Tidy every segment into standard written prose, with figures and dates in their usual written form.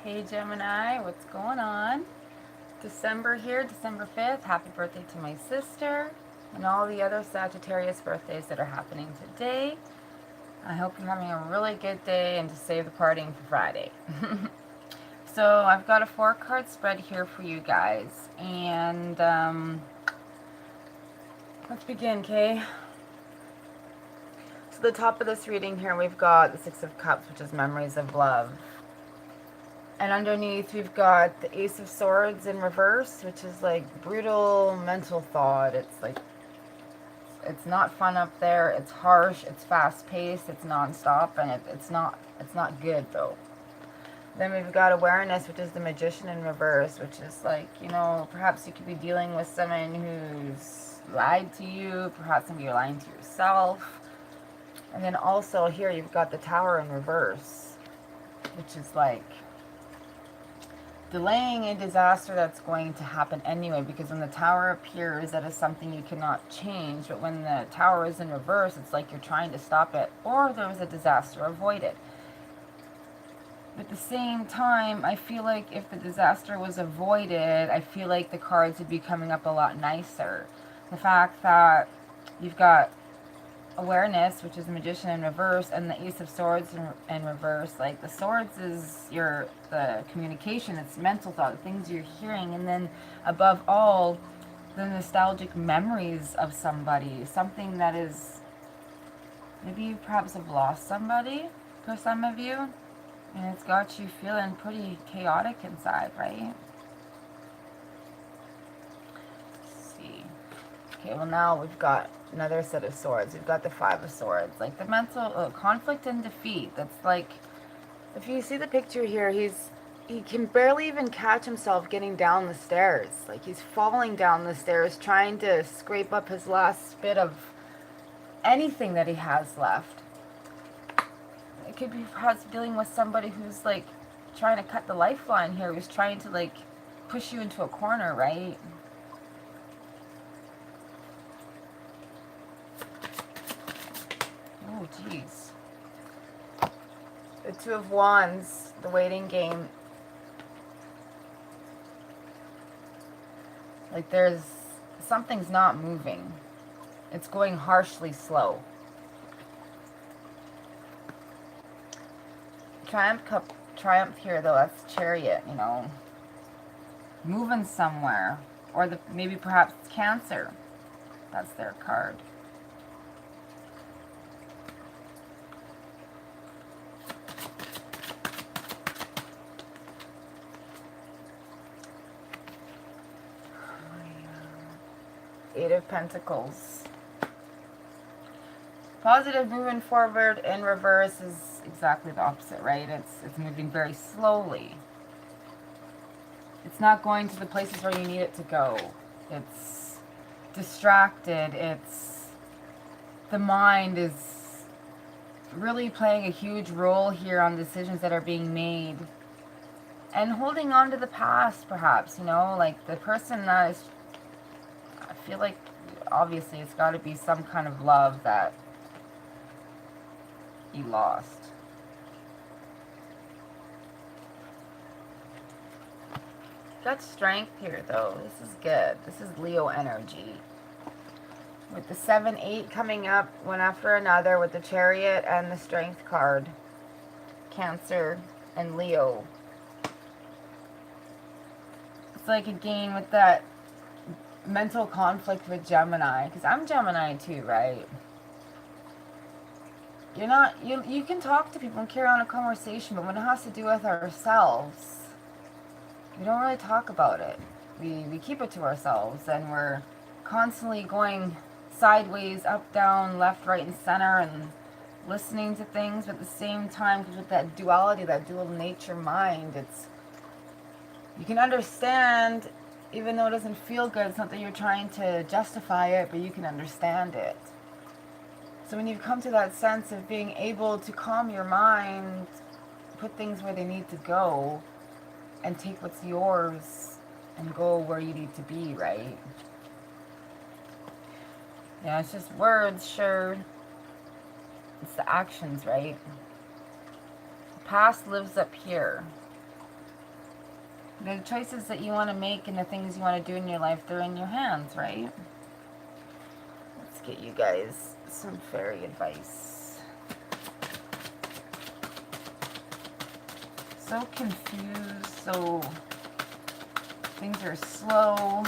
Hey Gemini, what's going on? December here, December 5th. Happy birthday to my sister and all the other Sagittarius birthdays that are happening today. I hope you're having a really good day and to save the partying for Friday. So I've got a 4-card spread here for you guys. And let's begin, okay? So the top of this reading here, we've got the 6 of Cups, which is memories of love. And underneath we've got the Ace of Swords in reverse, which is like brutal mental thought. It's like, it's not fun up there. It's harsh. It's fast paced. It's nonstop, and it's not good though. Then we've got awareness, which is the Magician in reverse, which is like, perhaps you could be dealing with someone who's lied to you. Perhaps maybe you're lying to yourself. And then also here you've got the Tower in reverse, which is like delaying a disaster that's going to happen anyway, because when the Tower appears, that is something you cannot change. But when the Tower is in reverse, it's like you're trying to stop it, or there was a disaster avoided. But at the same time, I feel like if the disaster was avoided, I feel like the cards would be coming up a lot nicer. The fact that you've got awareness, which is the Magician in reverse, and the Ace of Swords in reverse. Like, the swords is the communication, it's mental thought, the things you're hearing, and then above all, the nostalgic memories of somebody, something that is, maybe you perhaps have lost somebody for some of you, and it's got you feeling pretty chaotic inside, right? Let's see. Okay, well now we've got another set of swords. We've got the 5 of Swords. Like the mental conflict and defeat. That's like, if you see the picture here, he can barely even catch himself getting down the stairs. Like he's falling down the stairs trying to scrape up his last bit of anything that he has left. It could be perhaps dealing with somebody who's like trying to cut the lifeline here, who's trying to like push you into a corner, right? Oh, jeez. The 2 of Wands, the waiting game. Like something's not moving. It's going harshly slow. Triumph here though, that's Chariot, moving somewhere. Or maybe perhaps it's Cancer. That's their card. Eight of Pentacles. Positive moving forward in reverse is exactly the opposite, right? It's moving very slowly. It's not going to the places where you need it to go. It's distracted. The mind is really playing a huge role here on decisions that are being made. And holding on to the past, perhaps, like the person that is, I feel like, obviously it's got to be some kind of love that you lost. Got strength here though. This is good. This is Leo energy. With the 7-8 coming up one after another with the Chariot and the Strength card. Cancer and Leo. It's like again with that mental conflict with Gemini, because I'm Gemini too, right? You can talk to people and carry on a conversation, but when it has to do with ourselves, we don't really talk about it. We keep it to ourselves, and we're constantly going sideways, up, down, left, right, and center, and listening to things, but at the same time, because with that duality, that dual nature mind, you can understand, even though it doesn't feel good. It's not that you're trying to justify it, but you can understand it. So when you come to that sense of being able to calm your mind, put things where they need to go, and take what's yours and go where you need to be, right? Yeah, it's just words, sure. It's the actions, right? The past lives up here. The choices that you want to make and the things you want to do in your life, they're in your hands, right? Let's get you guys some fairy advice. So confused, so things are slow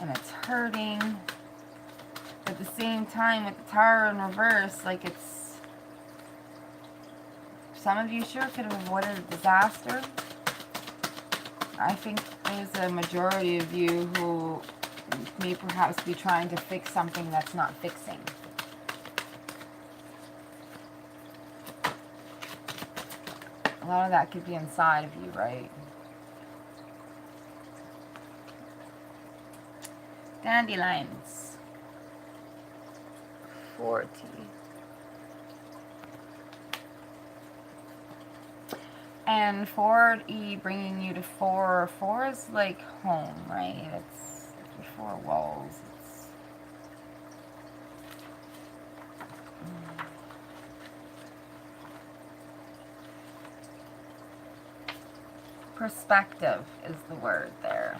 and it's hurting. But at the same time, with the Tower in reverse, like it's, some of you sure could have avoided a disaster. I think there's a majority of you who may perhaps be trying to fix something that's not fixing. A lot of that could be inside of you, right? Dandelions. 40. And 4E bringing you to 4. 4 is like home, right? It's your 4 walls. It's, perspective is the word there.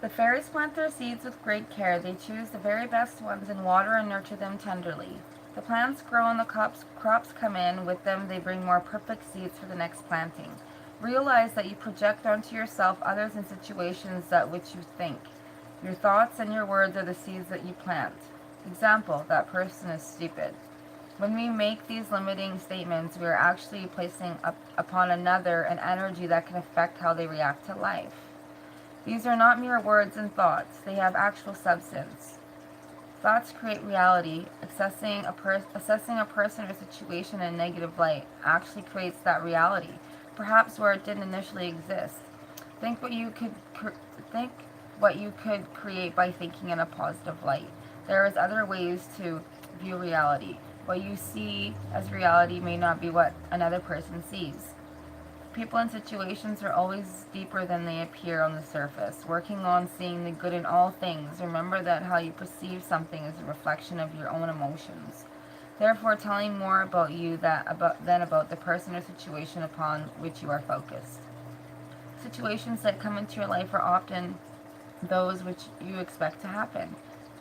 The fairies plant their seeds with great care. They choose the very best ones and water and nurture them tenderly. The plants grow and the crops come in. With them, they bring more perfect seeds for the next planting. Realize that you project onto yourself others and situations that which you think. Your thoughts and your words are the seeds that you plant. Example, that person is stupid. When we make these limiting statements, we are actually placing upon another an energy that can affect how they react to life. These are not mere words and thoughts. They have actual substance. Thoughts create reality. Assessing a person or situation in a negative light actually creates that reality, perhaps where it didn't initially exist. Think what you could create by thinking in a positive light. There is other ways to view reality. What you see as reality may not be what another person sees. People and situations are always deeper than they appear on the surface. Working on seeing the good in all things. Remember that how you perceive something is a reflection of your own emotions. Therefore, telling more about you than about the person or situation upon which you are focused. Situations that come into your life are often those which you expect to happen.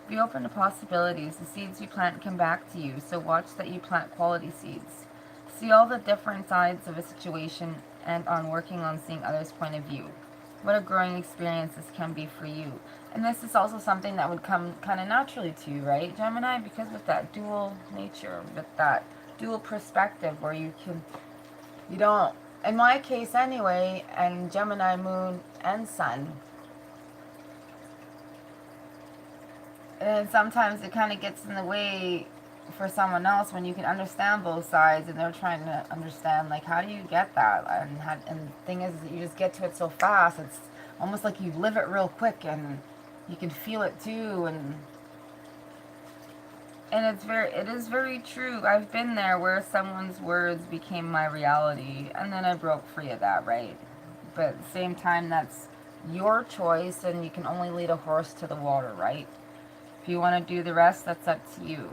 Be open to possibilities. The seeds you plant come back to you, so watch that you plant quality seeds. See all the different sides of a situation and on working on seeing others' point of view. What a growing experience this can be for you. And this is also something that would come kind of naturally to you, right, Gemini? Because with that dual nature, with that dual perspective where you don't, in my case anyway, and Gemini, moon, and sun, and sometimes it kind of gets in the way for someone else when you can understand both sides and they're trying to understand, like, how do you get that? And the thing is, you just get to it so fast. It's almost like you live it real quick and you can feel it too. And it is very true. I've been there where someone's words became my reality and then I broke free of that, right? But at the same time, that's your choice and you can only lead a horse to the water, right? If you want to do the rest, that's up to you.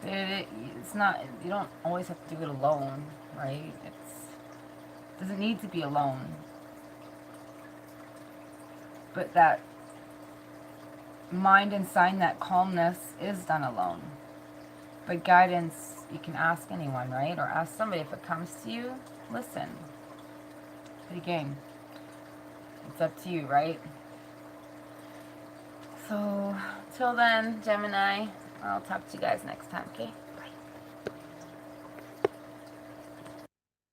It's not, you don't always have to do it alone, right? It doesn't need to be alone. But that mind and sign, that calmness is done alone. But guidance, you can ask anyone, right? Or ask somebody. If it comes to you, listen. But again, it's up to you, right? So, till then, Gemini, I'll talk to you guys next time, okay?